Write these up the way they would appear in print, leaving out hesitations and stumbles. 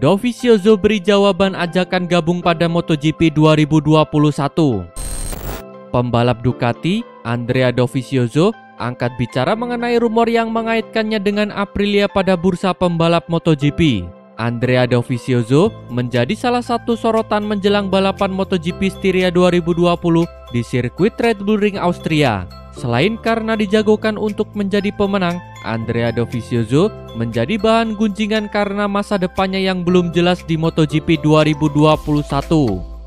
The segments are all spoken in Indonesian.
Dovizioso beri jawaban ajakan gabung pada MotoGP 2021. Pembalap Ducati, Andrea Dovizioso, angkat bicara mengenai rumor yang mengaitkannya dengan Aprilia pada bursa pembalap MotoGP. Andrea Dovizioso menjadi salah satu sorotan menjelang balapan MotoGP Styria 2020 di sirkuit Red Bull Ring Austria. Selain karena dijagokan untuk menjadi pemenang, Andrea Dovizioso menjadi bahan gunjingan karena masa depannya yang belum jelas di MotoGP 2021.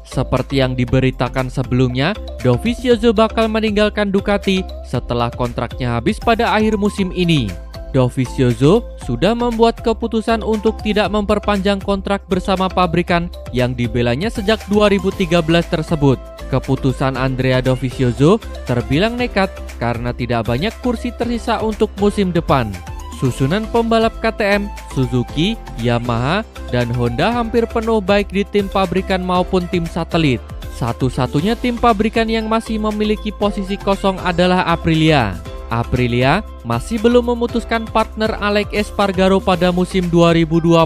Seperti yang diberitakan sebelumnya, Dovizioso bakal meninggalkan Ducati setelah kontraknya habis pada akhir musim ini. Dovizioso sudah membuat keputusan untuk tidak memperpanjang kontrak bersama pabrikan yang dibelanya sejak 2013 tersebut. Keputusan Andrea Dovizioso terbilang nekat karena tidak banyak kursi tersisa untuk musim depan. Susunan pembalap KTM, Suzuki, Yamaha, dan Honda hampir penuh baik di tim pabrikan maupun tim satelit. Satu-satunya tim pabrikan yang masih memiliki posisi kosong adalah Aprilia. Aprilia masih belum memutuskan partner Alex Espargaro pada musim 2021.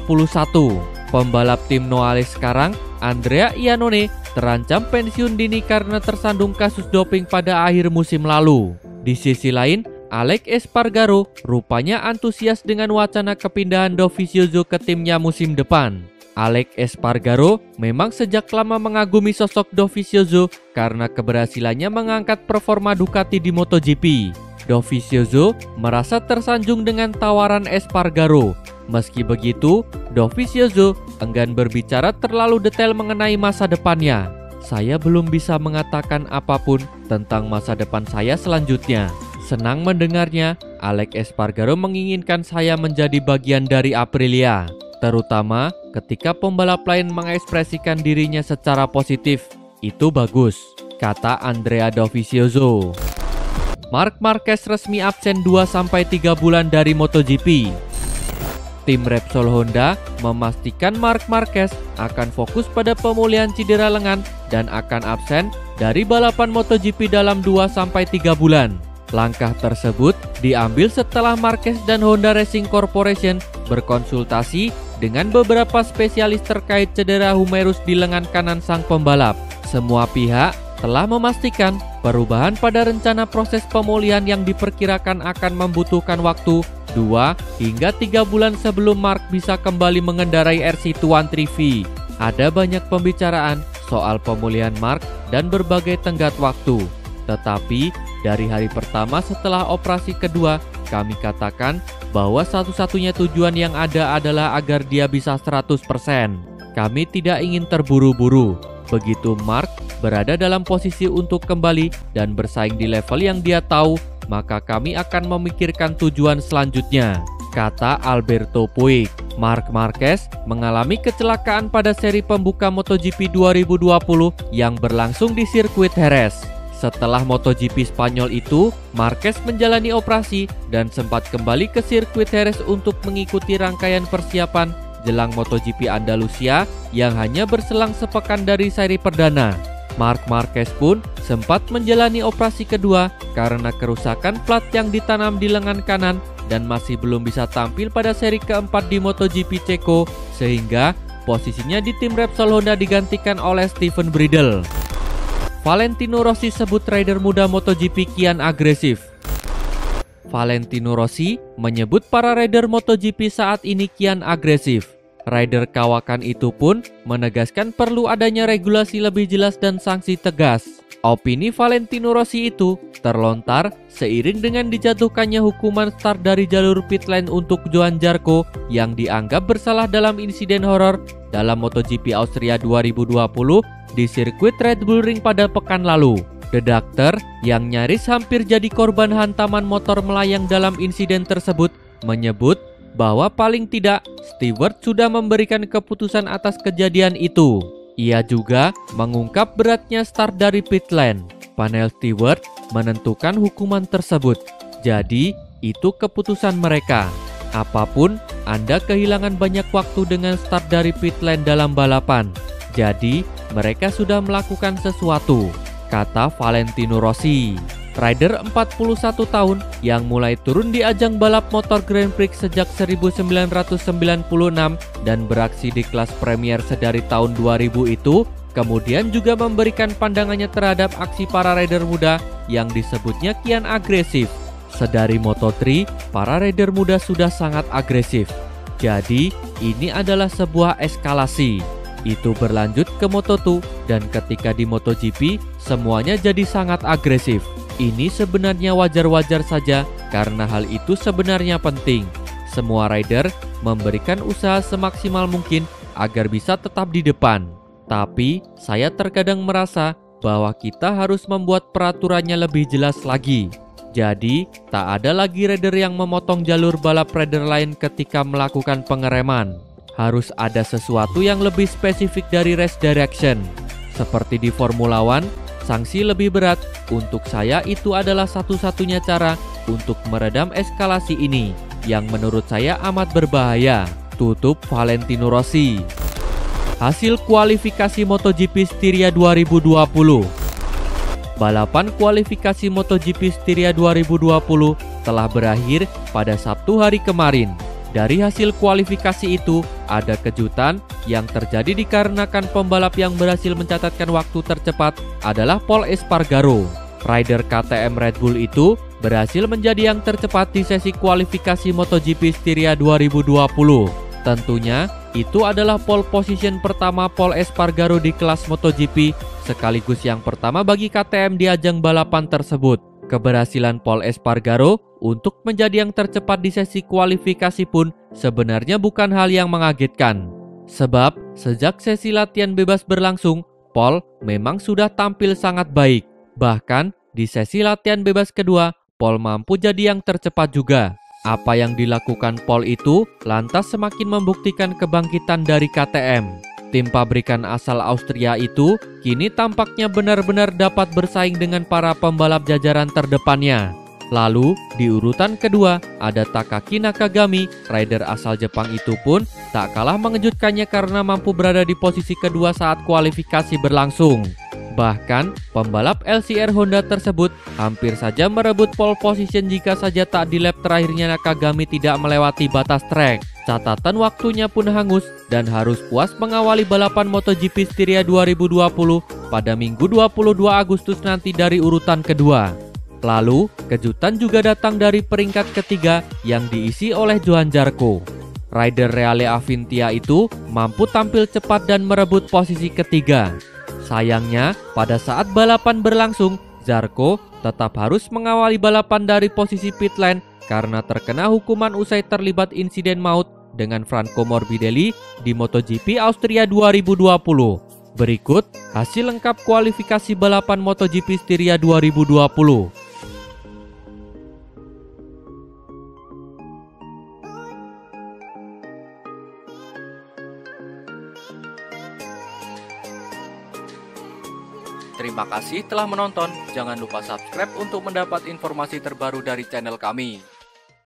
Pembalap tim Noales sekarang, Andrea Iannone, terancam pensiun dini karena tersandung kasus doping pada akhir musim lalu. Di sisi lain, Alex Espargaro rupanya antusias dengan wacana kepindahan Dovizioso ke timnya musim depan. Alex Espargaro memang sejak lama mengagumi sosok Dovizioso karena keberhasilannya mengangkat performa Ducati di MotoGP. Dovizioso merasa tersanjung dengan tawaran Espargaro. Meski begitu, Dovizioso enggan berbicara terlalu detail mengenai masa depannya. Saya belum bisa mengatakan apapun tentang masa depan saya selanjutnya. Senang mendengarnya, Alex Espargaro menginginkan saya menjadi bagian dari Aprilia, terutama ketika pembalap lain mengekspresikan dirinya secara positif. Itu bagus, kata Andrea Dovizioso. Marc Marquez resmi absen 2-3 bulan dari MotoGP. Tim Repsol Honda memastikan Marc Marquez akan fokus pada pemulihan cedera lengan dan akan absen dari balapan MotoGP dalam 2-3 bulan. Langkah tersebut diambil setelah Marquez dan Honda Racing Corporation berkonsultasi dengan beberapa spesialis terkait cedera humerus di lengan kanan sang pembalap. Semua pihak telah memastikan perubahan pada rencana proses pemulihan yang diperkirakan akan membutuhkan waktu 2 hingga 3 bulan sebelum Marc bisa kembali mengendarai RC213V. Ada banyak pembicaraan soal pemulihan Marc dan berbagai tenggat waktu. Tetapi dari hari pertama setelah operasi kedua, kami katakan bahwa satu-satunya tujuan yang ada adalah agar dia bisa 100%. Kami tidak ingin terburu-buru. Begitu Marc berada dalam posisi untuk kembali dan bersaing di level yang dia tahu, maka kami akan memikirkan tujuan selanjutnya, kata Alberto Puig. Marc Marquez mengalami kecelakaan pada seri pembuka MotoGP 2020 yang berlangsung di sirkuit Jerez. Setelah MotoGP Spanyol itu, Marquez menjalani operasi dan sempat kembali ke sirkuit Jerez untuk mengikuti rangkaian persiapan jelang MotoGP Andalusia yang hanya berselang sepekan dari seri perdana. Marc Marquez pun sempat menjalani operasi kedua karena kerusakan plat yang ditanam di lengan kanan dan masih belum bisa tampil pada seri keempat di MotoGP Ceko, sehingga posisinya di tim Repsol Honda digantikan oleh Steven Bridle. Valentino Rossi sebut rider muda MotoGP kian agresif. Valentino Rossi menyebut para rider MotoGP saat ini kian agresif. Rider kawakan itu pun menegaskan perlu adanya regulasi lebih jelas dan sanksi tegas. Opini Valentino Rossi itu terlontar seiring dengan dijatuhkannya hukuman start dari jalur pit lane untuk Johan Zarco yang dianggap bersalah dalam insiden horor dalam MotoGP Austria 2020 di sirkuit Red Bull Ring pada pekan lalu. The Doctor yang nyaris hampir jadi korban hantaman motor melayang dalam insiden tersebut menyebut bahwa paling tidak Stewart sudah memberikan keputusan atas kejadian itu. Ia juga mengungkap beratnya start dari pit lane. Panel Stewart menentukan hukuman tersebut. Jadi, itu keputusan mereka. Apapun, Anda kehilangan banyak waktu dengan start dari pit lane dalam balapan. Jadi, mereka sudah melakukan sesuatu, kata Valentino Rossi. rider 41 tahun yang mulai turun di ajang balap motor Grand Prix sejak 1996 dan beraksi di kelas Premier sedari tahun 2000 itu, kemudian juga memberikan pandangannya terhadap aksi para rider muda yang disebutnya kian agresif. Sedari Moto3, para rider muda sudah sangat agresif. Jadi, ini adalah sebuah eskalasi. Itu berlanjut ke Moto2 dan ketika di MotoGP, semuanya jadi sangat agresif. Ini sebenarnya wajar-wajar saja karena hal itu sebenarnya penting. Semua rider memberikan usaha semaksimal mungkin agar bisa tetap di depan. Tapi, saya terkadang merasa bahwa kita harus membuat peraturannya lebih jelas lagi. Jadi, tak ada lagi rider yang memotong jalur balap rider lain ketika melakukan pengereman. Harus ada sesuatu yang lebih spesifik dari race direction. Seperti di Formula One, sanksi lebih berat. Untuk saya itu adalah satu-satunya cara untuk meredam eskalasi ini, yang menurut saya amat berbahaya. Tutup Valentino Rossi. Hasil kualifikasi MotoGP Styria 2020. Balapan kualifikasi MotoGP Styria 2020 telah berakhir pada Sabtu hari kemarin. Dari hasil kualifikasi itu, ada kejutan yang terjadi dikarenakan pembalap yang berhasil mencatatkan waktu tercepat adalah Pol Espargaro. Rider KTM Red Bull itu berhasil menjadi yang tercepat di sesi kualifikasi MotoGP Styria 2020. Tentunya, itu adalah pole position pertama Pol Espargaro di kelas MotoGP, sekaligus yang pertama bagi KTM di ajang balapan tersebut. Keberhasilan Pol Espargaro untuk menjadi yang tercepat di sesi kualifikasi pun sebenarnya bukan hal yang mengagetkan. Sebab, sejak sesi latihan bebas berlangsung, Pol memang sudah tampil sangat baik. Bahkan, di sesi latihan bebas kedua, Pol mampu jadi yang tercepat juga. Apa yang dilakukan Pol itu lantas semakin membuktikan kebangkitan dari KTM. Tim pabrikan asal Austria itu kini tampaknya benar-benar dapat bersaing dengan para pembalap jajaran terdepannya. Lalu, di urutan kedua ada Takaki Nakagami, rider asal Jepang itu pun tak kalah mengejutkannya karena mampu berada di posisi kedua saat kualifikasi berlangsung. Bahkan, pembalap LCR Honda tersebut hampir saja merebut pole position jika saja tak di lap terakhirnya Nakagami tidak melewati batas trek. Catatan waktunya pun hangus dan harus puas mengawali balapan MotoGP Styria 2020 pada Minggu 22 Agustus nanti dari urutan kedua. Lalu, kejutan juga datang dari peringkat ketiga yang diisi oleh Johan Zarco. Rider Reale Avintia itu mampu tampil cepat dan merebut posisi ketiga. Sayangnya, pada saat balapan berlangsung, Zarco tetap harus mengawali balapan dari posisi pit lane karena terkena hukuman usai terlibat insiden maut dengan Franco Morbidelli di MotoGP Austria 2020. Berikut hasil lengkap kualifikasi balapan MotoGP Styria 2020. Terima kasih telah menonton. Jangan lupa subscribe untuk mendapat informasi terbaru dari channel kami.